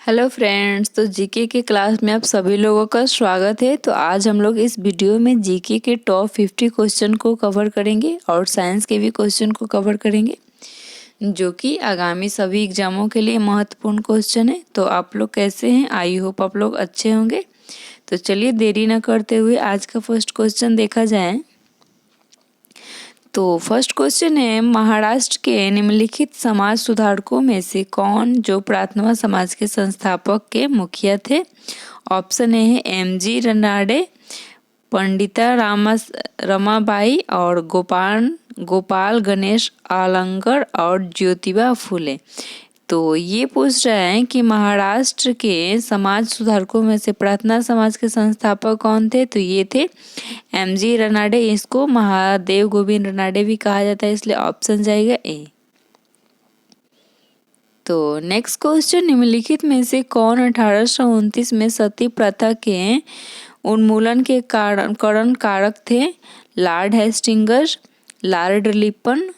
Hello friends, तो GK के class में आप सभी लोगों का स्वागत है। तो आज हम लोग इस वीडियो में जीके के टॉप 50 क्वेश्चन को कवर करेंगे और साइंस के भी क्वेश्चन को कवर करेंगे, जो कि आगामी सभी एग्जामों के लिए महत्वपूर्ण क्वेश्चन है। तो आप लोग कैसे हैं? आई होप आप लोग अच्छे होंगे। तो चलिए देरी न करते हुए आज का फर्स्ट क्वेश्चन देखा जाए। तो फर्स्ट क्वेश्चन है, महाराष्ट्र के निम्नलिखित समाज सुधारकों में से कौन जो प्रार्थना समाज के संस्थापक के मुखिया थे? ऑप्शन ए है एम.जी. रनाडे, पंडिता रमाबाई और गोपाल गणेश आलंगर और ज्योतिबा फुले। तो ये पूछ रहा है कि महाराष्ट्र के समाज सुधारकों में से प्रार्थना समाज के संस्थापक कौन थे? तो ये थे एम.जी. रनाडे। इसको महादेव गोविंद रनाडे भी कहा जाता है, इसलिए ऑप्शन जाएगा ए। तो नेक्स्ट क्वेश्चन, निम्नलिखित में से कौन 1829 में सती प्रथा के उन्मूलन के कारण कारक थे? Lord Hastings, Lord Ripon,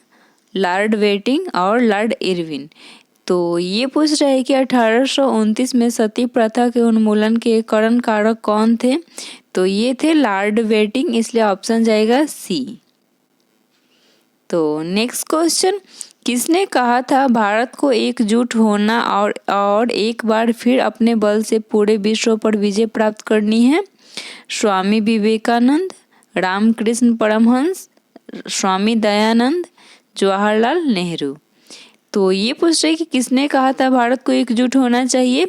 Lord waiting और लॉर्ड इरविन। तो ये पूछ रहा है कि 1829 में सती प्रथा के उन्मूलन के कारण कारक कौन थे? तो ये थे लॉर्ड वेटिंग, इसलिए ऑप्शन जाएगा सी। तो नेक्स्ट क्वेश्चन, किसने कहा था भारत को एकजुट होना और एक बार फिर अपने बल से पूरे विश्व पर विजय प्राप्त करनी है? स्वामी विवेकानंद, रामकृष्ण परमहंस, स्वामी दयानंद, जवाहरलाल नेहरू। तो ये पूछ रहे कि किसने कहा था भारत को एकजुट होना चाहिए?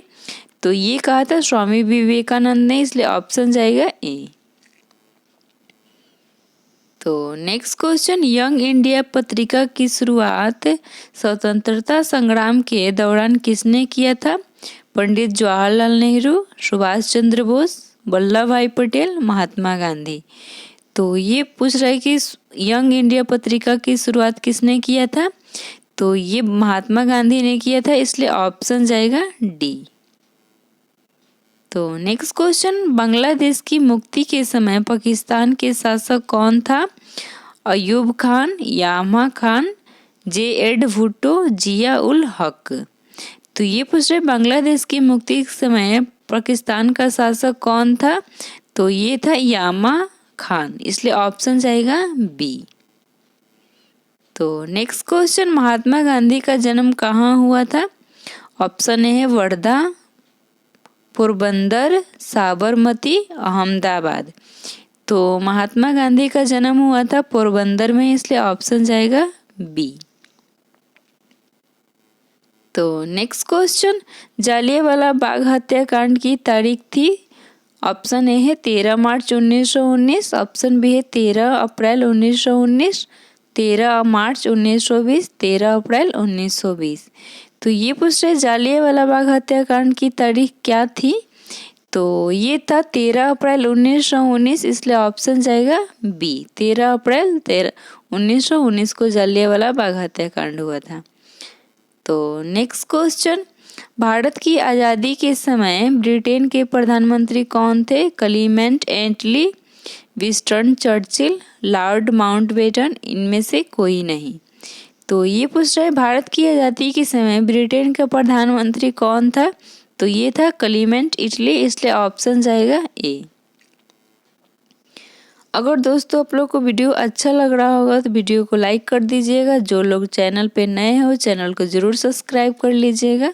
तो ये कहा था स्वामी विवेकानंद ने, इसलिए ऑप्शन जाएगा ए। तो नेक्स्ट क्वेश्चन, यंग इंडिया पत्रिका की शुरुआत स्वतंत्रता संग्राम के दौरान किसने किया था? पंडित जवाहरलाल नेहरू, सुभाष चंद्र बोस, वल्लभ भाई पटेल, महात्मा गांधी। तो ये पूछ रहा है कि यंग इंडिया पत्रिका की शुरुआत किसने किया था? तो ये महात्मा गांधी ने किया था, इसलिए ऑप्शन जाएगा डी। तो नेक्स्ट क्वेश्चन, बांग्लादेश की मुक्ति के समय पाकिस्तान के शासक कौन था? अयूब खान, यामा खान, जे.एड. भुट्टो, जिया उल हक। तो ये पूछ रहे बांग्लादेश की मुक्ति के समय पाकिस्तान का शासक कौन था? तो ये था यामा खान, इसलिए ऑप्शन जाएगा बी। तो नेक्स्ट क्वेश्चन, महात्मा गांधी का जन्म कहाँ हुआ था? ऑप्शन ए है वर्धा, पोरबंदर, साबरमती, अहमदाबाद। तो महात्मा गांधी का जन्म हुआ था पोरबंदर में, इसलिए ऑप्शन जाएगा बी। तो नेक्स्ट क्वेश्चन, जालियांवाला बाग हत्याकांड की तारीख थी? ऑप्शन ए है 13 मार्च 1919, ऑप्शन बी है 13 अप्रैल 1919, 13 मार्च 1920, 13 अप्रैल 1920। तो ये पूछ रहे जालियांवाला बाग हत्याकांड की तारीख क्या थी? तो ये था 13 अप्रैल 1919, इसलिए ऑप्शन जाएगा बी। 13 अप्रैल 1919 को जालियांवाला बाग हत्याकांड हुआ था। तो नेक्स्ट क्वेश्चन, भारत की आज़ादी के समय ब्रिटेन के प्रधानमंत्री कौन थे? क्लीमेंट एटली, विंस्टन चर्चिल, लॉर्ड माउंटबेटन, इनमें से कोई नहीं। तो ये पूछ रहा है भारत की आज़ादी के समय ब्रिटेन का प्रधानमंत्री कौन था? तो ये था क्लीमेंट एटली, इसलिए ऑप्शन जाएगा ए। अगर दोस्तों आप लोग को वीडियो अच्छा लग रहा होगा तो वीडियो को लाइक कर दीजिएगा। जो लोग चैनल पे नए हो चैनल को जरूर सब्सक्राइब कर लीजिएगा।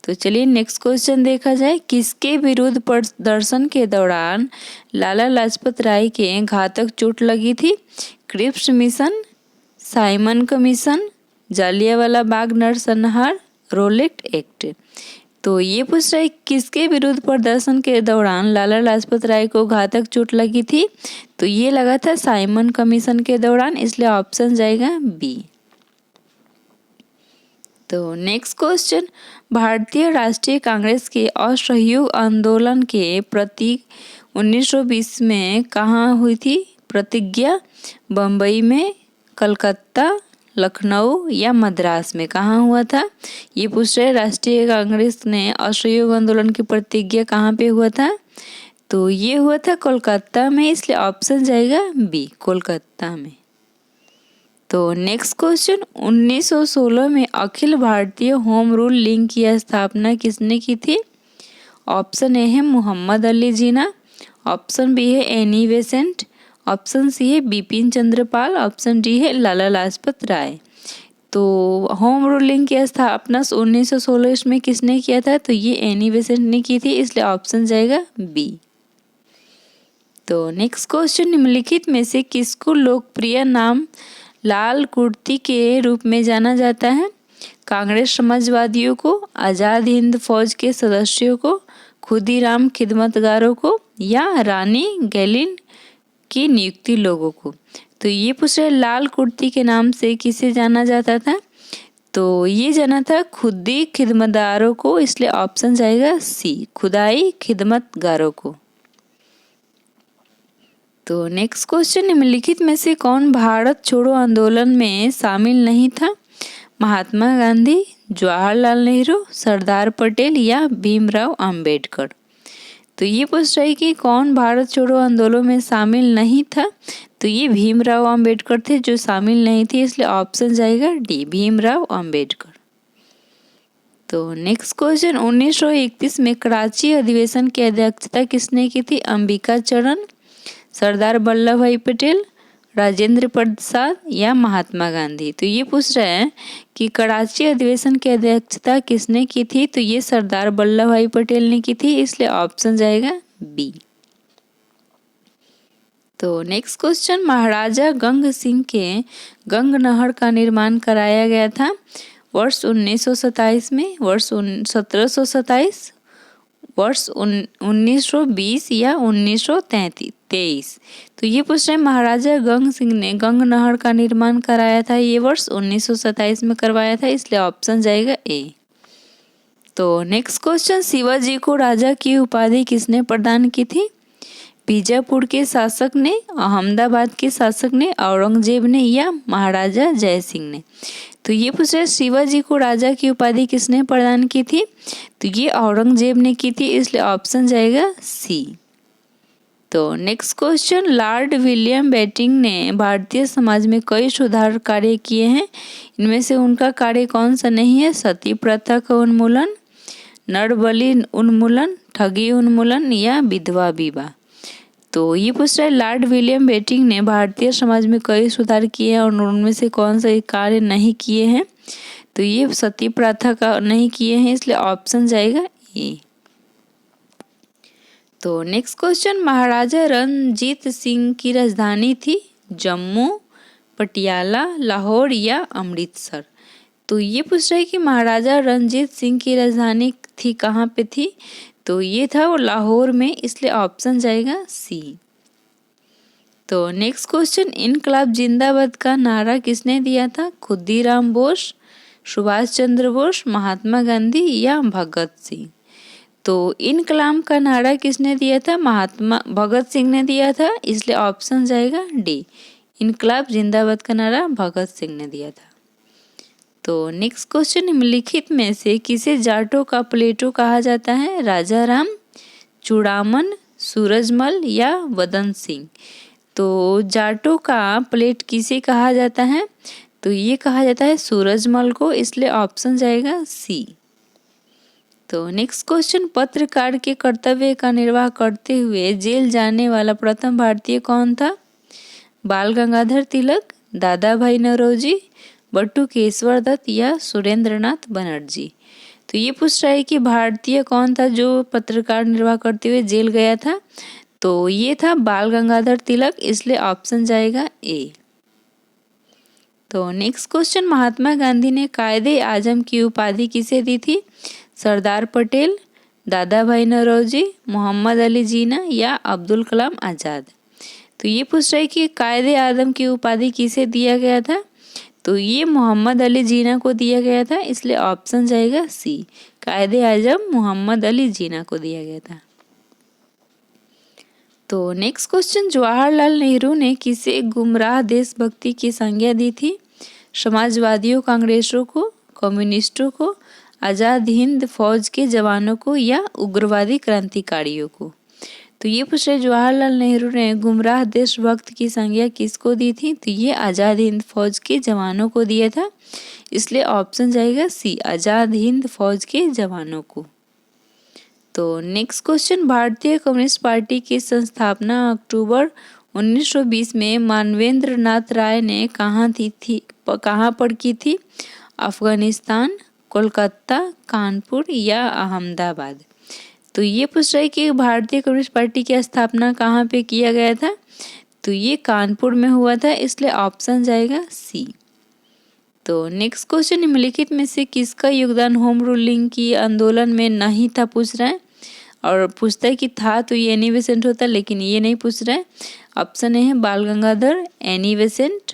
तो चलिए नेक्स्ट क्वेश्चन देखा जाए, किसके विरुद्ध प्रदर्शन के दौरान लाला लाजपत राय के घातक चोट लगी थी? Cripps Mission, Simon Commission, Jallianwala Bagh नरसंहार, रोलेट एक्ट। तो ये पूछ रहा है किसके विरुद्ध प्रदर्शन के दौरान लाला लाजपत राय को घातक चोट लगी थी? तो ये लगा था साइमन कमीशन के दौरान, इसलिए ऑप्शन जाएगा बी। तो नेक्स्ट क्वेश्चन, भारतीय राष्ट्रीय कांग्रेस के असहयोग आंदोलन के प्रतीक 1920 में कहाँ हुई थी प्रतिज्ञा? बम्बई में, कलकत्ता, लखनऊ या मद्रास में? कहाँ हुआ था? ये पूछ रहे राष्ट्रीय कांग्रेस ने असहयोग आंदोलन की प्रतिज्ञा कहाँ पे हुआ था? तो ये हुआ था कोलकाता में, इसलिए ऑप्शन जाएगा बी, कोलकाता में। तो नेक्स्ट क्वेश्चन, 1916 में Akhil Bharatiya home rule league की स्थापना किसने की थी? ऑप्शन ए है मोहम्मद अली जिन्ना, ऑप्शन बी है एनी बेसेंट, ऑप्शन सी है बिपिन चंद्रपाल, ऑप्शन डी है लाला लाजपत राय। तो होम रूलिंग की स्थापना 1916 में किसने किया था? तो ये एनी बेसेंट ने की थी, इसलिए ऑप्शन जाएगा बी। तो नेक्स्ट क्वेश्चन, निम्नलिखित में से किसको लोकप्रिय नाम लाल कुर्ती के रूप में जाना जाता है? कांग्रेस समाजवादियों को, आज़ाद हिंद फौज के सदस्यों को, खुदीराम खिदमतगारों को, या रानी गैलिन की नियुक्ति लोगों को। तो ये पूछ रहे लाल कुर्ती के नाम से किसे जाना जाता था? तो ये जाना था खुदी खिदमतगारों को, इसलिए ऑप्शन जाएगा सी, खुदाई खिदमतगारों को। तो नेक्स्ट क्वेश्चन, निम्नलिखित में से कौन भारत छोड़ो आंदोलन में शामिल नहीं था? महात्मा गांधी, जवाहरलाल नेहरू, सरदार पटेल या भीमराव अंबेडकर। तो ये पूछ रहा है कि कौन भारत छोड़ो आंदोलन में शामिल नहीं था? तो ये भीमराव अंबेडकर थे जो शामिल नहीं थे, इसलिए ऑप्शन जाएगा डी, भीमराव अंबेडकर। तो नेक्स्ट क्वेश्चन, 1931 में कराची अधिवेशन की अध्यक्षता किसने की थी? अंबिका चरण, सरदार वल्लभ भाई पटेल, राजेंद्र प्रसाद या महात्मा गांधी। तो ये पूछ रहे हैं कि कराची अधिवेशन की अध्यक्षता किसने की थी? तो ये सरदार वल्लभ भाई पटेल ने की थी, इसलिए ऑप्शन जाएगा बी। तो नेक्स्ट क्वेश्चन, महाराजा गंग सिंह के गंग नहर का निर्माण कराया गया था वर्ष 1927 में, वर्ष 1727, वर्ष 1920 या 1933। तो ये पूछ रहे हैं महाराजा गंग सिंह ने गंग नहर का निर्माण कराया था, ये वर्ष 1927 में करवाया था, इसलिए ऑप्शन जाएगा ए। तो नेक्स्ट क्वेश्चन, शिवाजी को राजा की उपाधि किसने प्रदान की थी? बीजापुर के शासक ने, अहमदाबाद के शासक ने, औरंगजेब ने या महाराजा जय सिंह ने। तो ये पूछ रहे शिवाजी को राजा की उपाधि किसने प्रदान की थी? तो ये औरंगजेब ने की थी, इसलिए ऑप्शन जाएगा सी। तो next question, Lord William Bentinck ने भारतीय समाज में कई सुधार कार्य किए हैं, इनमें से उनका कार्य कौन सा नहीं है? सती प्रथा का उन्मूलन, नर बलि उन्मूलन, ठगी उन्मूलन या विधवा विवाह। तो ये पूछ रहा है लॉर्ड विलियम बेंटिंक ने भारतीय समाज में कई सुधार किए हैं और उनमें से कौन सा कार्य नहीं किए हैं? तो ये सती प्रथा का नहीं किए हैं, इसलिए ऑप्शन जाएगा ए। तो नेक्स्ट क्वेश्चन, महाराजा रणजीत सिंह की राजधानी थी जम्मू, पटियाला, लाहौर या अमृतसर। तो ये पूछ रहा है कि महाराजा रणजीत सिंह की राजधानी थी कहाँ पे थी? तो ये था वो लाहौर में, इसलिए ऑप्शन जाएगा सी। तो नेक्स्ट क्वेश्चन, इनकलाब जिंदाबाद का नारा किसने दिया था? खुदीराम बोस, सुभाष चंद्र बोस, महात्मा गांधी या भगत सिंह। तो इनकलाब का नारा किसने दिया था? भगत सिंह ने दिया था, इसलिए ऑप्शन जाएगा डी, इनकलाब जिंदाबाद का नारा भगत सिंह ने दिया था। तो नेक्स्ट क्वेश्चन, निम्नलिखित में से किसे जाटों का प्लेटो कहा जाता है? राजा राम, चूड़ामन, सूरजमल या वदन सिंह। तो जाटों का प्लेट किसे कहा जाता है? तो ये कहा जाता है सूरजमल को, इसलिए ऑप्शन जाएगा सी। तो नेक्स्ट क्वेश्चन, पत्रकार के कर्तव्य का निर्वाह करते हुए जेल जाने वाला प्रथम भारतीय कौन था? बाल गंगाधर तिलक, दादा भाई नौरोजी, बटुकेश्वर दत्त या सुरेंद्रनाथ बनर्जी। तो ये पूछ रहा है कि भारतीय कौन था जो पत्रकार निर्वाह करते हुए जेल गया था? तो ये था बाल गंगाधर तिलक, इसलिए ऑप्शन जाएगा ए। तो नेक्स्ट क्वेश्चन, महात्मा गांधी ने कायदे आजम की उपाधि किसे दी थी? सरदार पटेल, दादा भाई नौरोजी, मोहम्मद अली जिन्ना या अब्दुल कलाम आज़ाद। तो ये पूछ रहा है कि कायदे आजम की उपाधि किसे दिया गया था? तो ये मोहम्मद अली जिन्ना को दिया गया था, इसलिए ऑप्शन जाएगा सी, कायदे आजम मोहम्मद अली जिन्ना को दिया गया था। तो नेक्स्ट क्वेश्चन, जवाहरलाल नेहरू ने किसे गुमराह देशभक्ति की संज्ञा दी थी? समाजवादियों, कांग्रेसों को, कम्युनिस्टों को, आज़ाद हिंद फौज के जवानों को या उग्रवादी क्रांतिकारियों को। तो ये पूछ रहे जवाहरलाल नेहरू ने गुमराह देशभक्त की संज्ञा किसको दी थी? तो ये आज़ाद हिंद फौज के जवानों को दिया था, इसलिए ऑप्शन जाएगा सी, आज़ाद हिंद फौज के जवानों को। तो नेक्स्ट क्वेश्चन, भारतीय कम्युनिस्ट पार्टी की संस्थापना अक्टूबर 1920 में मानवेंद्र नाथ राय ने कहाँ पर की थी? अफगानिस्तान, कोलकाता, कानपुर या अहमदाबाद? तो ये पूछ रहा है कि भारतीय कम्युनिस्ट पार्टी की स्थापना कहाँ पे किया गया था? तो ये कानपुर में हुआ था, इसलिए ऑप्शन जाएगा सी। तो नेक्स्ट क्वेश्चन, निम्नलिखित में से किसका योगदान होम रूलिंग की आंदोलन में नहीं था पूछ रहा है, और पूछता है कि था तो ये एनी बेसेंट होता, लेकिन ये नहीं पूछ रहा है। ऑप्शन ए है Bal Gangadhar, Annie Besant,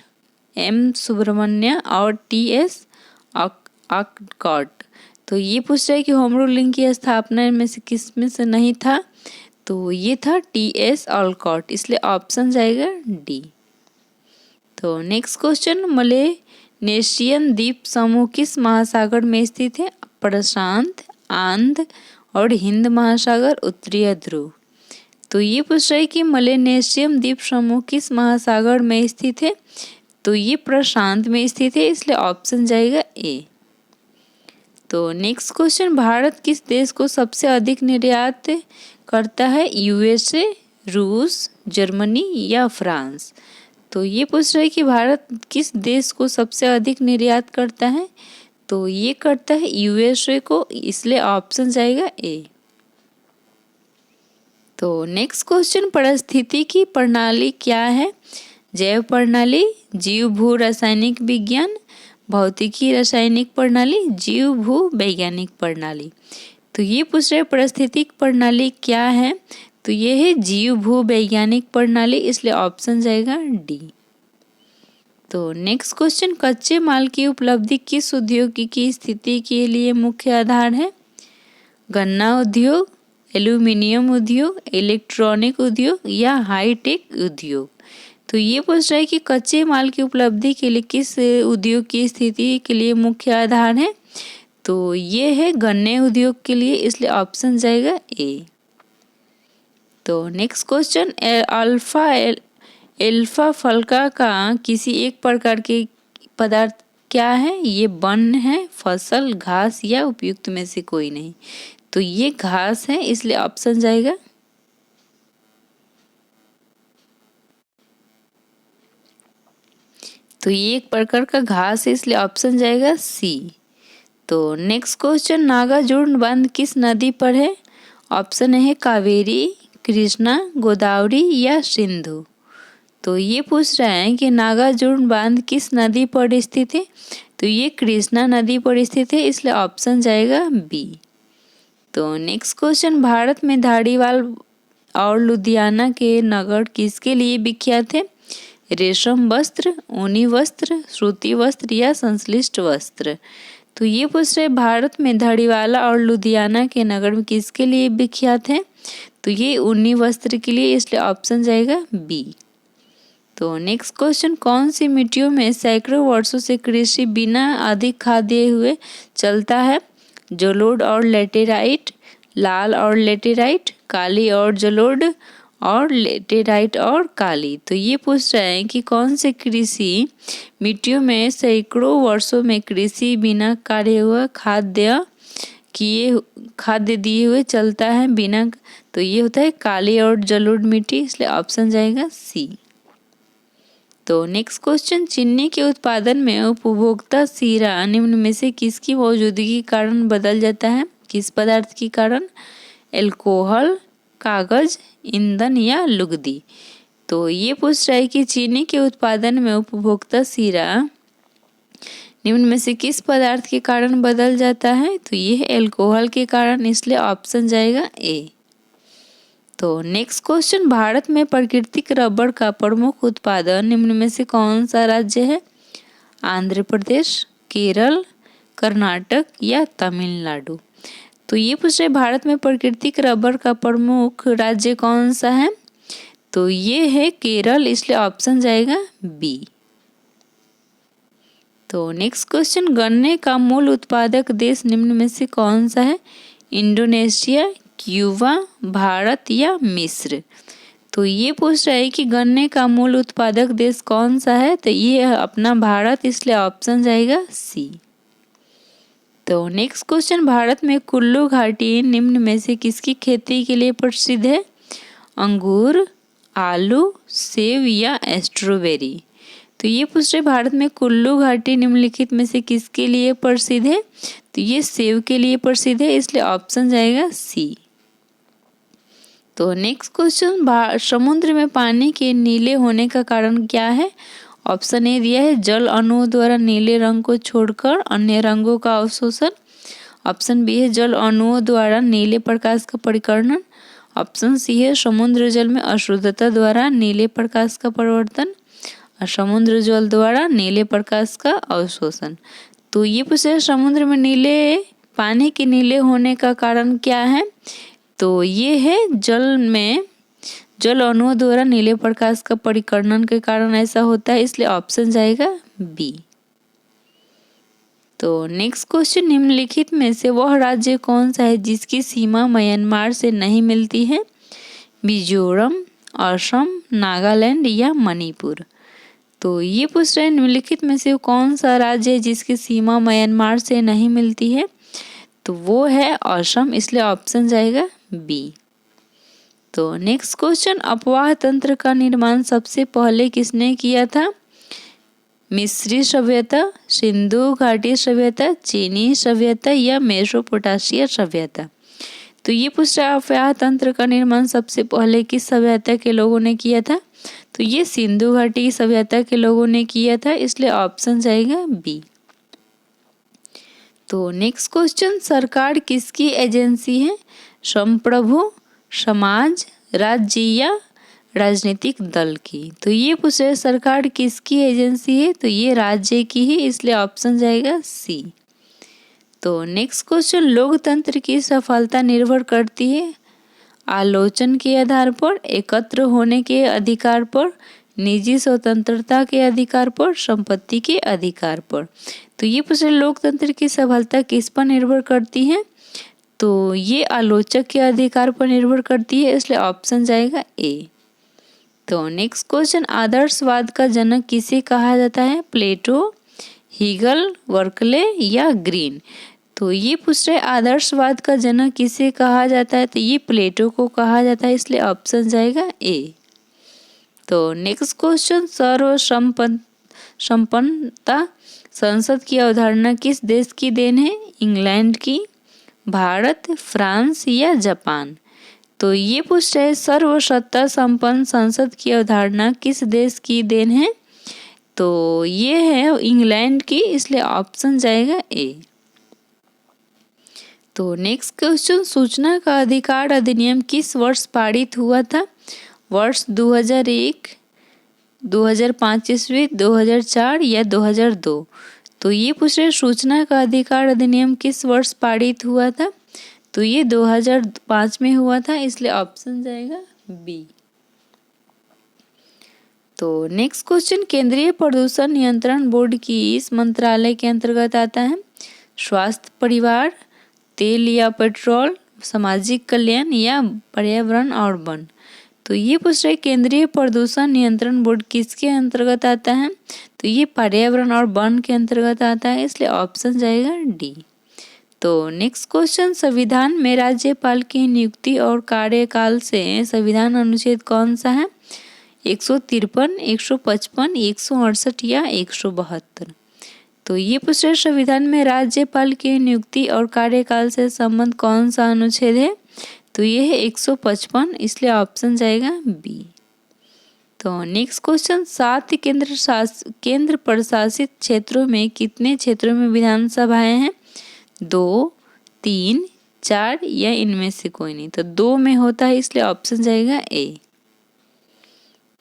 M Subramanya और टी एस ऑलकॉट। तो ये पूछ रहा है कि होम रूलिंग की स्थापना में से किस में से नहीं था? तो ये था टी एस ऑलकॉट, इसलिए ऑप्शन जाएगा डी। तो नेक्स्ट क्वेश्चन, मलेशियन द्वीप समूह किस महासागर में स्थित है? प्रशांत, आंध और हिंद महासागर, उत्तरीय ध्रुव। तो ये पूछ रहा है कि मलेशियन द्वीप समूह किस महासागर में स्थित है? तो ये प्रशांत में स्थित है, इसलिए ऑप्शन जाएगा ए। तो नेक्स्ट क्वेश्चन, भारत किस देश को सबसे अधिक निर्यात करता है? यूएसए, रूस, जर्मनी या फ्रांस? तो ये पूछ रहा है कि भारत किस देश को सबसे अधिक निर्यात करता है? तो ये करता है यूएसए को, इसलिए ऑप्शन जाएगा ए। तो नेक्स्ट क्वेश्चन, पारिस्थितिकी प्रणाली क्या है? जैव प्रणाली, जीव भू रासायनिक विज्ञान, भौतिकी रासायनिक प्रणाली, जीव भू वैज्ञानिक प्रणाली। तो ये पूछ रहे पारिस्थितिक प्रणाली क्या है? तो ये है जीव भू वैज्ञानिक प्रणाली, इसलिए ऑप्शन जाएगा डी। तो नेक्स्ट क्वेश्चन, कच्चे माल की उपलब्धि किस उद्योग की स्थिति के लिए मुख्य आधार है? गन्ना उद्योग, एल्यूमिनियम उद्योग, इलेक्ट्रॉनिक उद्योग या हाईटेक उद्योग? तो ये पूछ रहा है कि कच्चे माल की उपलब्धि के लिए किस उद्योग की स्थिति के लिए मुख्य आधार है? तो ये है गन्ने उद्योग के लिए, इसलिए ऑप्शन जाएगा ए। तो नेक्स्ट क्वेश्चन, एल्फा फल्का का किसी एक प्रकार के पदार्थ क्या है? ये वन है, फसल, घास या उपयुक्त में से कोई नहीं? तो ये घास है, इसलिए ऑप्शन जाएगा। तो ये एक प्रकार का घास है, इसलिए ऑप्शन जाएगा सी। तो नेक्स्ट क्वेश्चन, नागार्जुन बांध किस नदी पर है? ऑप्शन है कावेरी, कृष्णा, गोदावरी या सिंधु? तो ये पूछ रहा है कि नागार्जुन बांध किस नदी पर स्थित है? तो ये कृष्णा नदी पर स्थित है, इसलिए ऑप्शन जाएगा बी। तो नेक्स्ट क्वेश्चन, भारत में धारीवाल और लुधियाना के नगर किसके लिए विख्यात है? रेशम वस्त्र, ऊनी वस्त्र, सूती वस्त्र या संश्लिष्ट वस्त्र? तो ये पूछ रहे भारत में धारीवाला और लुधियाना के नगर में किसके लिए विख्यात है? तो ये ऊनी वस्त्र के लिए, इसलिए ऑप्शन जाएगा बी। तो नेक्स्ट क्वेश्चन, कौन सी मिट्टियों में सैकड़ों वर्षों से कृषि बिना अधिक खाद दिए हुए चलता है? जलोढ़ और लेटेराइट, लाल और लेटेराइट, काली और जलोढ़ और लेटेराइट और काली? तो ये पूछ रहे हैं कि कौन से कृषि मिट्टियों में सैकड़ों वर्षों में कृषि बिना कार्य हुआ खाद्य दिए हुए चलता है बिना? तो ये होता है काली और जलोढ़ मिट्टी, इसलिए ऑप्शन जाएगा सी। तो नेक्स्ट क्वेश्चन, चीनी के उत्पादन में उपभोक्ता सीरा निम्न में से किसकी मौजूदगी के कारण बदल जाता है? किस पदार्थ के कारण? अल्कोहल, कागज, ईंधन या लुगदी? तो ये पूछ रहा है कि चीनी के उत्पादन में उपभोक्ता सीरा निम्न में से किस पदार्थ के कारण बदल जाता है? तो ये है अल्कोहल के कारण, इसलिए ऑप्शन जाएगा ए। तो नेक्स्ट क्वेश्चन, भारत में प्राकृतिक रबड़ का प्रमुख उत्पादन निम्न में से कौन सा राज्य है? आंध्र प्रदेश, केरल, कर्नाटक या तमिलनाडु? तो ये पूछ रहे भारत में प्राकृतिक रबड़ का प्रमुख राज्य कौन सा है? तो ये है केरल, इसलिए ऑप्शन जाएगा बी। तो नेक्स्ट क्वेश्चन, गन्ने का मूल उत्पादक देश निम्न में से कौन सा है? इंडोनेशिया, क्यूबा, भारत या मिस्र? तो ये पूछ रहा है कि गन्ने का मूल उत्पादक देश कौन सा है? तो ये है अपना भारत, इसलिए ऑप्शन जाएगा सी। तो नेक्स्ट क्वेश्चन, भारत में कुल्लू घाटी निम्न में से किसकी खेती के लिए प्रसिद्ध है? अंगूर, आलू, सेब या स्ट्रॉबेरी? तो ये पूछ रहे भारत में कुल्लू घाटी निम्नलिखित में से किसके लिए प्रसिद्ध है? तो ये सेब के लिए प्रसिद्ध है, इसलिए ऑप्शन जाएगा सी। तो नेक्स्ट क्वेश्चन, समुद्र में पानी के नीले होने का कारण क्या है? ऑप्शन ए दिया है जल अणुओं द्वारा नीले रंग को छोड़कर अन्य रंगों का अवशोषण। ऑप्शन बी है जल अणुओं द्वारा नीले प्रकाश का परिकर्णन। ऑप्शन सी है समुद्र जल में अशुद्धता द्वारा नीले प्रकाश का परिवर्तन और समुद्र जल द्वारा नीले प्रकाश का अवशोषण। तो ये पूछे समुद्र में नीले पानी के नीले होने का कारण क्या है? तो ये है जल अणुओं द्वारा नीले प्रकाश का परिकर्णन के कारण ऐसा होता है, इसलिए ऑप्शन जाएगा बी। तो नेक्स्ट क्वेश्चन, निम्नलिखित में से वह राज्य कौन सा है जिसकी सीमा म्यांमार से नहीं मिलती है? मिजोरम, असम, नागालैंड या मणिपुर? तो ये पूछ रहे हैं निम्नलिखित में से कौन सा राज्य है जिसकी सीमा म्यांमार से नहीं मिलती है? तो वो है असम, इसलिए ऑप्शन जाएगा बी। तो नेक्स्ट क्वेश्चन, अपवाह तंत्र का निर्माण सबसे पहले किसने किया था? मिस्री सभ्यता, सिंधु घाटी सभ्यता, चीनी सभ्यता या मेसोपोटामिया सभ्यता? तो ये पूछ रहा है अपवाह तंत्र का निर्माण सबसे पहले किस सभ्यता के लोगों ने किया था? तो ये सिंधु घाटी सभ्यता के लोगों ने किया था, इसलिए ऑप्शन जाएगा बी। तो नेक्स्ट क्वेश्चन, सरकार किसकी एजेंसी है? संप्रभु, समाज, राज्य या राजनीतिक दल की? तो ये पूछ रहे सरकार किसकी एजेंसी है? तो ये राज्य की है, इसलिए ऑप्शन जाएगा सी। तो नेक्स्ट क्वेश्चन, लोकतंत्र की सफलता निर्भर करती है आलोचन के आधार पर, एकत्र होने के अधिकार पर, निजी स्वतंत्रता के अधिकार पर, संपत्ति के अधिकार पर? तो ये पूछ रहे लोकतंत्र की सफलता किस पर निर्भर करती है? तो ये आलोचक के अधिकार पर निर्भर करती है, इसलिए ऑप्शन जाएगा ए। तो नेक्स्ट क्वेश्चन, आदर्शवाद का जनक किसे कहा जाता है? प्लेटो, हीगल, बर्कले या ग्रीन? तो ये पूछ रहे आदर्शवाद का जनक किसे कहा जाता है? तो ये प्लेटो को कहा जाता है, इसलिए ऑप्शन जाएगा ए। तो नेक्स्ट क्वेश्चन, सर्वसम्पन्नता संसद की अवधारणा किस देश की देन है? इंग्लैंड की, भारत, फ्रांस या जापान? तो ये पूछ रहे सर्वसत्ता संपन्न संसद की अवधारणा किस देश की देन है? तो ये है इंग्लैंड की, इसलिए ऑप्शन जाएगा ए। तो नेक्स्ट क्वेश्चन, सूचना का अधिकार अधिनियम किस वर्ष पारित हुआ था? वर्ष 2001, 2005 ईस्वी, 2004 या 2002? तो ये पूछ रहे सूचना का अधिकार अधिनियम किस वर्ष पारित हुआ था? तो ये 2005 में हुआ था, इसलिए ऑप्शन जाएगा बी। तो नेक्स्ट क्वेश्चन, केंद्रीय प्रदूषण नियंत्रण बोर्ड किस मंत्रालय के अंतर्गत आता है? स्वास्थ्य, परिवार, तेल या पेट्रोल, सामाजिक कल्याण या पर्यावरण और वन? तो ये पूछ रहे केंद्रीय प्रदूषण नियंत्रण बोर्ड किसके अंतर्गत आता है? तो ये पर्यावरण और वन के अंतर्गत आता है, इसलिए ऑप्शन जाएगा डी। तो नेक्स्ट क्वेश्चन, संविधान में राज्यपाल की नियुक्ति और कार्यकाल से संविधान अनुच्छेद कौन सा है? 153, 155, 168 या 172? तो ये पूछ रहे संविधान में राज्यपाल की नियुक्ति और कार्यकाल से संबंध कौन सा अनुच्छेद है? तो ये है 155, इसलिए ऑप्शन जाएगा बी। तो नेक्स्ट क्वेश्चन, 7 केंद्र प्रशासित क्षेत्रों में कितने क्षेत्रों में विधानसभाएं हैं? 2, 3, 4 या इनमें से कोई नहीं? तो 2 में होता है, इसलिए ऑप्शन जाएगा ए।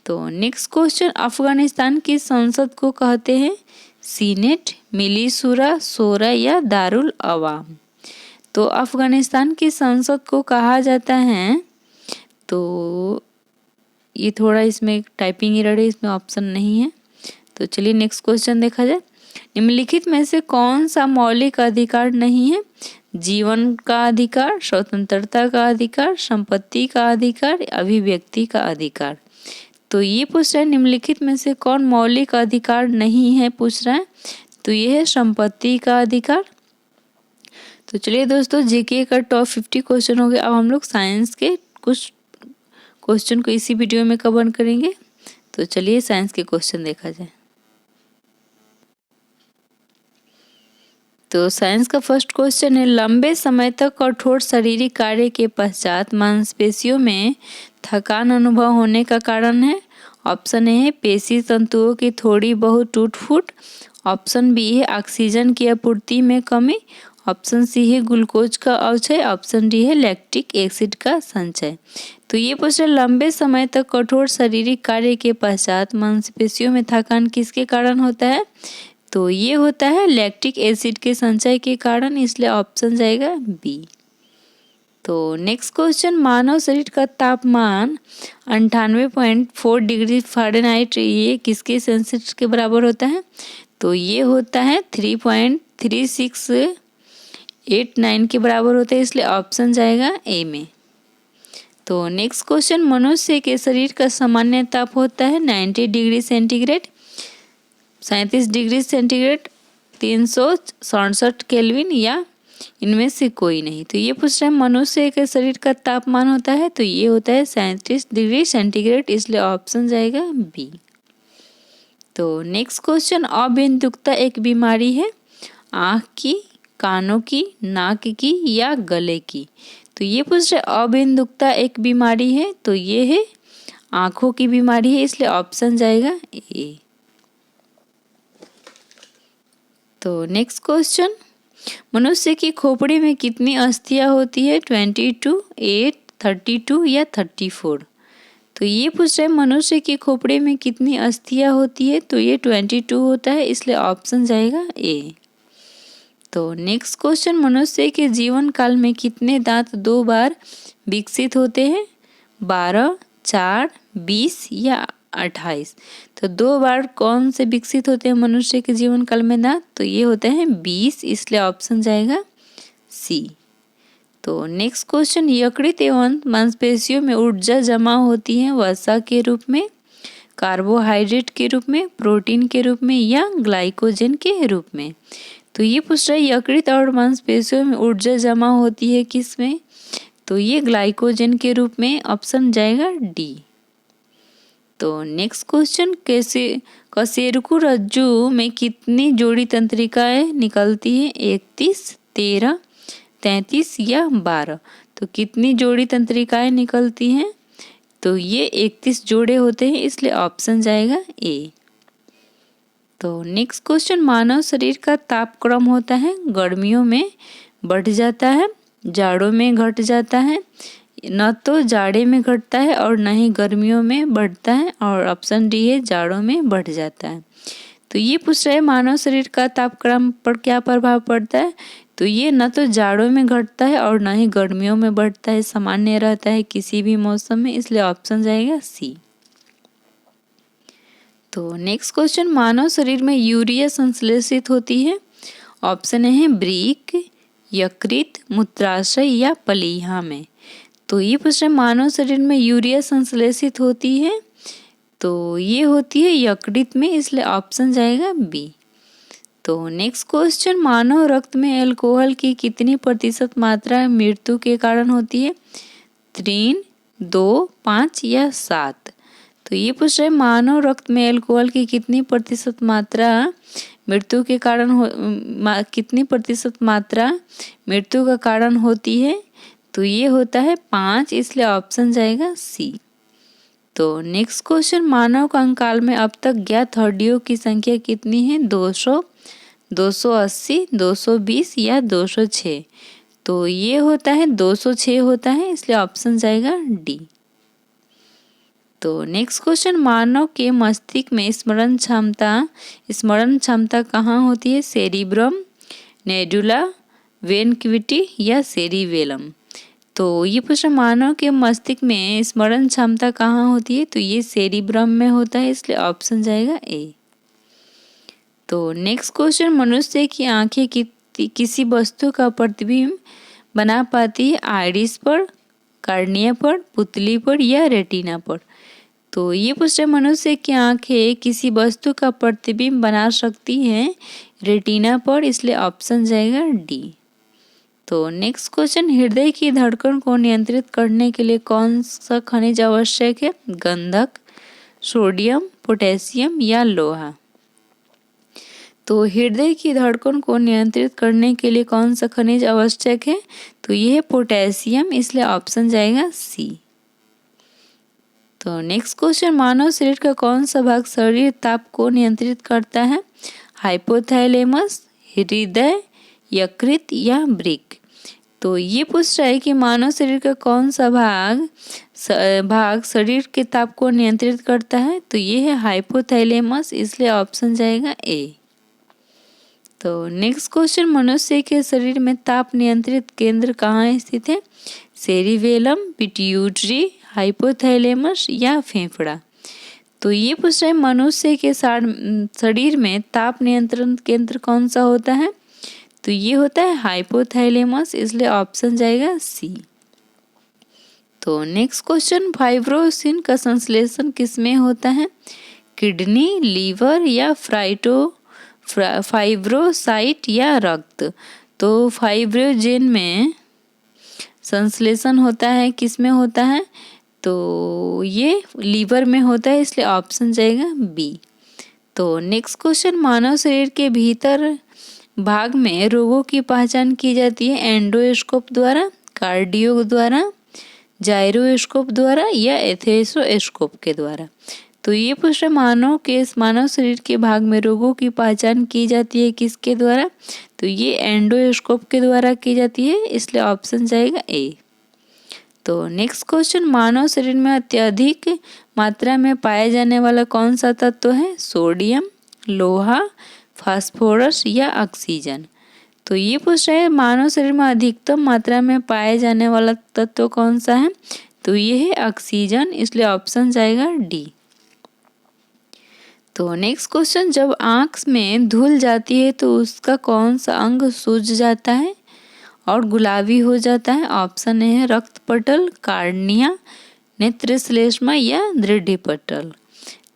तो नेक्स्ट क्वेश्चन, अफगानिस्तान की संसद को कहते हैं सीनेट, मिलीशुरा, शोरा या दारुल अवाम? तो अफगानिस्तान की संसद को कहा जाता है, तो ये थोड़ा इसमें टाइपिंग एरर है, इसमें ऑप्शन नहीं है। तो चलिए नेक्स्ट क्वेश्चन देखा जाए, निम्नलिखित में से कौन सा मौलिक अधिकार नहीं है? जीवन का अधिकार, स्वतंत्रता का अधिकार, संपत्ति का अधिकार, अभिव्यक्ति का अधिकार? तो ये पूछ रहा है निम्नलिखित में से कौन मौलिक अधिकार नहीं है पूछ रहा है? तो ये है संपत्ति का अधिकार, तो चलिए दोस्तों, जीके का टॉप 50 क्वेश्चन हो गया। अब हम लोग साइंस के कुछ क्वेश्चन को इसी वीडियो में कवर करेंगे। तो चलिए साइंस के क्वेश्चन देखा जाए। तो साइंस का फर्स्ट क्वेश्चन है, लंबे समय तक कठोर शारीरिक कार्य के पश्चात मांसपेशियों में थकान अनुभव होने का कारण है। ऑप्शन ए है पेशी तंतुओं की थोड़ी बहुत टूट फूट। ऑप्शन बी है ऑक्सीजन की आपूर्ति में कमी। ऑप्शन सी है ग्लूकोज का अवक्षय। ऑप्शन डी है लैक्टिक एसिड का संचय। तो ये क्वेश्चन, लंबे समय तक कठोर शारीरिक कार्य के पश्चात मांसपेशियों में थकान किसके कारण होता है? तो ये होता है लैक्टिक एसिड के संचय के कारण, इसलिए ऑप्शन जाएगा बी। तो नेक्स्ट क्वेश्चन, मानव शरीर का तापमान 98.4 डिग्री फ़ारेनहाइट ये किसके सेल्सियस के बराबर होता है? तो ये होता है 3.3689 के बराबर होता है, इसलिए ऑप्शन जाएगा ए में। तो नेक्स्ट क्वेश्चन, मनुष्य के शरीर का सामान्य ताप होता है 90 degree centigrade, 37 degree centigrade, 367 kelvin या इनमें से कोई नहीं। तो ये पूछ रहे हैं मनुष्य के शरीर का तापमान होता है, तो ये होता है 37 डिग्री सेंटीग्रेड, इसलिए ऑप्शन जाएगा बी। तो नेक्स्ट क्वेश्चन, अबिंदुकता एक बीमारी है आँख की, कानों की, नाक की या गले की? तो ये पूछ रहे अबिंदुकता एक बीमारी है, तो ये है आँखों की बीमारी है, इसलिए ऑप्शन जाएगा ए। तो नेक्स्ट क्वेश्चन, मनुष्य की खोपड़ी में कितनी अस्थियां होती है? 22, 8, 32 या 34? तो ये पूछ रहे हैं मनुष्य की खोपड़ी में कितनी अस्थियां होती है? तो ये 22 होता है, इसलिए ऑप्शन जाएगा ए। तो नेक्स्ट क्वेश्चन, मनुष्य के जीवन काल में कितने दांत 2 बार विकसित होते हैं? 12, 4, 20 या 28? तो 2 बार कौन से विकसित होते हैं मनुष्य के जीवन काल में दांत? तो ये होते हैं 20, इसलिए ऑप्शन जाएगा सी। तो नेक्स्ट क्वेश्चन, यकृत एवं मांसपेशियों में ऊर्जा जमा होती है वसा के रूप में, कार्बोहाइड्रेट के रूप में, प्रोटीन के रूप में या ग्लाइकोजन के रूप में? तो ये पूछ रहा है यकृत और मांसपेशियों में ऊर्जा जमा होती है किस में? तो ये ग्लाइकोजन के रूप में, ऑप्शन जाएगा डी। तो नेक्स्ट क्वेश्चन, कशेरुकी रज्जु में कितनी जोड़ी तंत्रिकाएं निकलती है? 31, 13, 33 या 12? तो कितनी जोड़ी तंत्रिकाएं निकलती हैं? तो ये 31 जोड़े होते हैं, इसलिए ऑप्शन जाएगा ए। तो नेक्स्ट क्वेश्चन, मानव शरीर का तापक्रम होता है गर्मियों में बढ़ जाता है, जाड़ों में घट जाता है, न तो जाड़े में घटता है और न ही गर्मियों में बढ़ता है, और ऑप्शन डी है जाड़ों में बढ़ जाता है। तो ये पूछ रहे हैं मानव शरीर का तापक्रम पर क्या प्रभाव पड़ता है? तो ये न तो जाड़ों में घटता है और न ही गर्मियों में बढ़ता है, सामान्य रहता है किसी भी मौसम में, इसलिए ऑप्शन जाएगा सी। तो नेक्स्ट क्वेश्चन, मानव शरीर में यूरिया संश्लेषित होती है। ऑप्शन है ब्रीक, यकृत, मूत्राशय या प्लीहा में? तो ये पूछ रहे मानव शरीर में यूरिया संश्लेषित होती है, तो ये होती है यकृत में, इसलिए ऑप्शन जाएगा बी। तो नेक्स्ट क्वेश्चन, मानव रक्त में अल्कोहल की कितनी प्रतिशत मात्रा मृत्यु के कारण होती है? 3, 2, 5 या 7? तो ये पूछ रहे मानव रक्त में अल्कोहल की कितनी प्रतिशत मात्रा मृत्यु के कारण कितनी प्रतिशत मात्रा मृत्यु का कारण होती है? तो ये होता है 5, इसलिए ऑप्शन जाएगा सी। तो नेक्स्ट क्वेश्चन, मानव कंकाल में अब तक ज्ञात हड्डियों की संख्या कितनी है? 200, 280, 220 या 206? तो ये होता है 206 होता है, इसलिए ऑप्शन जाएगा डी। तो नेक्स्ट क्वेश्चन, मानव के मस्तिष्क में स्मरण क्षमता कहाँ होती है? सेरिब्रम, नेडुला, वेन कैविटी या सेरिबेलम? तो ये प्रश्न, मानव के मस्तिष्क में स्मरण क्षमता कहाँ होती है? तो ये सेरिब्रम में होता है, इसलिए ऑप्शन जाएगा ए। तो नेक्स्ट क्वेश्चन, मनुष्य की आंखें किसी वस्तु का प्रतिबिंब बना पाती है? आइरिस पर, कार्निया पर, पुतली पर या रेटिना पर? तो ये पूछ रहे मनुष्य की आंखें किसी वस्तु का प्रतिबिंब बना सकती हैं रेटिना पर, इसलिए ऑप्शन जाएगा डी। तो नेक्स्ट क्वेश्चन, हृदय की धड़कन को नियंत्रित करने के लिए कौन सा खनिज आवश्यक है? गंधक, सोडियम, पोटेशियम या लोहा? तो हृदय की धड़कन को नियंत्रित करने के लिए कौन सा खनिज आवश्यक है? तो ये है पोटेशियम, इसलिए ऑप्शन जाएगा सी। तो नेक्स्ट क्वेश्चन, मानव शरीर का कौन सा भाग शरीर ताप को नियंत्रित करता है? हाइपोथैलेमस, हृदय, यकृत या वृक्क? तो ये पूछ रहा है कि मानव शरीर का कौन सा भाग शरीर के ताप को नियंत्रित करता है? तो ये है हाइपोथैलेमस, इसलिए ऑप्शन जाएगा ए। तो नेक्स्ट क्वेश्चन, मनुष्य के शरीर में ताप नियंत्रित केंद्र कहाँ स्थित है? सेरिबेलम, पिट्यूटरी, हाइपोथैलेमस या फेफड़ा? तो ये पूछ रहे हैं मनुष्य के शरीर में ताप नियंत्रण केंद्र कौन सा होता है? तो ये होता है हाइपोथैलेमस, इसलिए ऑप्शन जाएगा सी। तो नेक्स्ट क्वेश्चन, फाइब्रोसिन का संश्लेषण किसमें होता है? किडनी, लीवर या फाइब्रोसाइट या रक्त? तो फाइब्रोजिन में संश्लेषण होता है, किसमें होता है? तो ये लीवर में होता है, इसलिए ऑप्शन जाएगा बी। तो नेक्स्ट क्वेश्चन, मानव शरीर के भीतर भाग में रोगों की पहचान की जाती है एंडोस्कोप द्वारा, कार्डियो द्वारा, जायरोस्कोप द्वारा या एथेरोस्कोप के द्वारा? तो ये पूछ रहे मानव शरीर के भाग में रोगों की पहचान की जाती है किसके द्वारा? तो ये एंडोस्कोप के द्वारा की जाती है, इसलिए ऑप्शन जाएगा ए। तो नेक्स्ट क्वेश्चन, मानव शरीर में अत्यधिक मात्रा में पाया जाने वाला कौन सा तत्व है? सोडियम, लोहा, फास्फोरस या ऑक्सीजन? तो ये पूछ रहे हैं मानव शरीर में अधिकतम मात्रा में पाया जाने वाला तत्व कौन सा है? तो ये है ऑक्सीजन, इसलिए ऑप्शन जाएगा डी। तो नेक्स्ट क्वेश्चन, जब आँख में धूल जाती है तो उसका कौन सा अंग सूज जाता है और गुलाबी हो जाता है? ऑप्शन ए है रक्तपटल, कार्निया, नेत्रश्लेष्मा या दृढ़िपटल?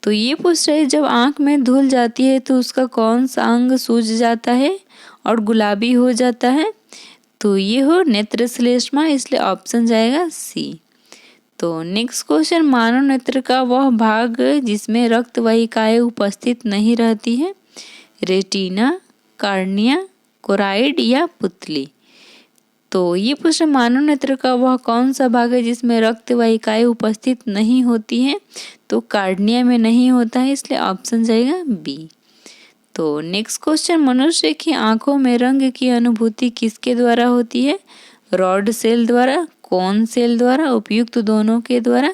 तो ये पूछ रहे जब आँख में धूल जाती है तो उसका कौन सा अंग सूज जाता है और गुलाबी हो जाता है? तो ये हो नेत्रश्लेष्मा, इसलिए ऑप्शन जाएगा सी। तो नेक्स्ट क्वेश्चन, मानव नेत्र का वह भाग जिसमें रक्त वाहिकाएं उपस्थित नहीं रहती है? रेटिना, कार्निया, कोराइड या पुतली? तो ये पूछ मानव नेत्र का वह कौन सा भाग है जिसमें रक्त वाहिकाएं उपस्थित नहीं होती हैं? तो कार्निया में नहीं होता है, इसलिए ऑप्शन जाएगा बी। तो नेक्स्ट क्वेश्चन, मनुष्य की आंखों में रंग की अनुभूति किसके द्वारा होती है? रॉड सेल द्वारा, कोन सेल द्वारा, उपयुक्त दोनों के द्वारा,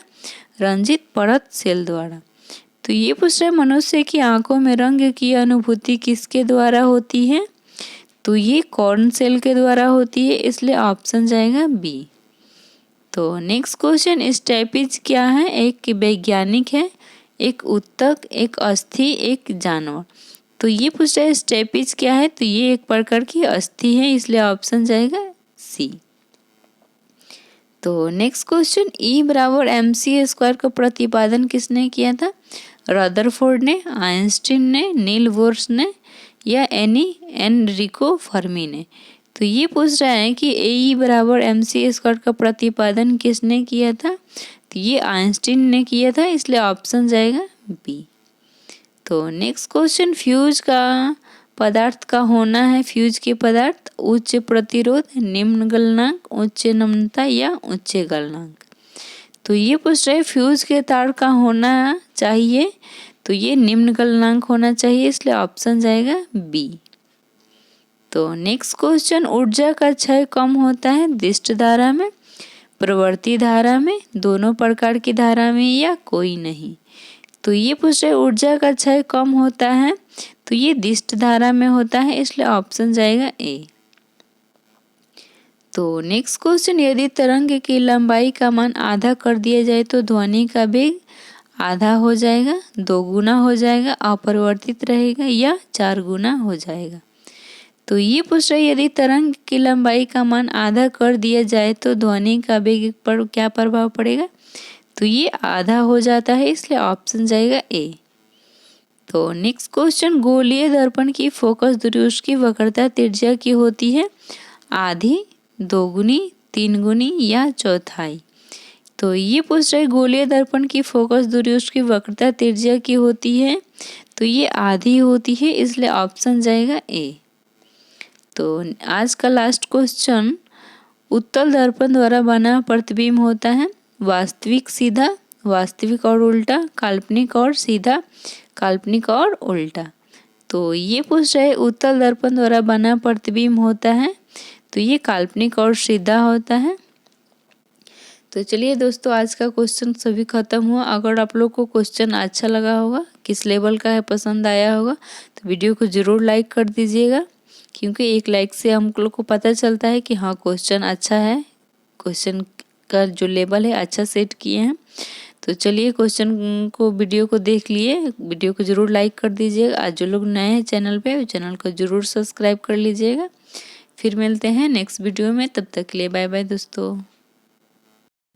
रंजित परत सेल द्वारा? तो ये पूछ रहे मनुष्य की आंखों में रंग की अनुभूति किसके द्वारा होती है? तो ये कॉर्न सेल के द्वारा होती है, इसलिए ऑप्शन जाएगा बी। तो नेक्स्ट क्वेश्चन, स्टेपिज क्या है? एक वैज्ञानिक है, एक उत्तक, एक अस्थि, एक जानवर? तो ये पूछ रहे स्टेपिज क्या है? तो ये एक प्रकार की अस्थि है, इसलिए ऑप्शन जाएगा सी। तो नेक्स्ट क्वेश्चन, E बराबर mc² का प्रतिपादन किसने किया था? रदरफोर्ड ने, आइंस्टीन ने, नील बोर्स ने या एनरिको फर्मी ने? तो ये पूछ रहा है कि E बराबर mc² का प्रतिपादन किसने किया था? तो ये आइंस्टीन ने किया था, इसलिए ऑप्शन जाएगा बी। तो नेक्स्ट क्वेश्चन, फ्यूज का पदार्थ का होना है, फ्यूज के पदार्थ उच्च प्रतिरोध, निम्न गलनांक, उच्च नम्रता या उच्च गलनांक? तो ये पूछ रहे फ्यूज के तार का होना चाहिए, तो ये निम्न गलनांक होना चाहिए, इसलिए ऑप्शन जाएगा बी। तो नेक्स्ट क्वेश्चन, ऊर्जा का क्षय कम होता है दिष्ट धारा में, प्रवृत्ति धारा में, दोनों प्रकार की धारा में या कोई नहीं? तो ये पूछ रहे ऊर्जा का क्षय कम होता है, तो ये दिष्ट धारा में होता है, इसलिए ऑप्शन जाएगा ए। तो नेक्स्ट क्वेश्चन, यदि तरंग की लंबाई का मान आधा कर दिया जाए तो ध्वनि का वेग आधा हो जाएगा, 2 गुना हो जाएगा, अपरिवर्तित रहेगा या 4 गुना हो जाएगा? तो ये पूछ रहे यदि तरंग की लंबाई का मान आधा कर दिया जाए तो ध्वनि का वेग पर क्या प्रभाव पड़ेगा? तो ये आधा हो जाता है, इसलिए ऑप्शन जाएगा ए। तो नेक्स्ट क्वेश्चन, गोलीय दर्पण की फोकस दूरी उसकी वक्रता त्रिज्या की होती है? आधी, दोगुनी, तीन गुनी या चौथाई। तो ये पूछ रहे गोलीय दर्पण की फोकस दूरी उसकी वक्रता त्रिज्या की होती है, तो ये आधी होती है, इसलिए ऑप्शन जाएगा ए। तो आज का लास्ट क्वेश्चन, उत्तल दर्पण द्वारा बना प्रतिबिंब होता है वास्तविक सीधा, वास्तविक और उल्टा, काल्पनिक और सीधा, काल्पनिक और उल्टा। तो ये पूछ रहे उत्तल दर्पण द्वारा बना प्रतिबिंब होता है, तो ये काल्पनिक और सीधा होता है। तो चलिए दोस्तों, आज का क्वेश्चन सभी खत्म हुआ। अगर आप लोग को क्वेश्चन अच्छा लगा होगा, किस लेवल का है, पसंद आया होगा, तो वीडियो को ज़रूर लाइक कर दीजिएगा, क्योंकि एक लाइक से हम लोग को पता चलता है कि हाँ क्वेश्चन अच्छा है, क्वेश्चन का जो लेवल है अच्छा सेट किए हैं। तो चलिए क्वेश्चन को, वीडियो को देख लिए, वीडियो को ज़रूर लाइक कर दीजिएगा। आज जो लोग नए हैं चैनल पे, चैनल को ज़रूर सब्सक्राइब कर लीजिएगा। फिर मिलते हैं नेक्स्ट वीडियो में, तब तक के लिए बाय बाय दोस्तों।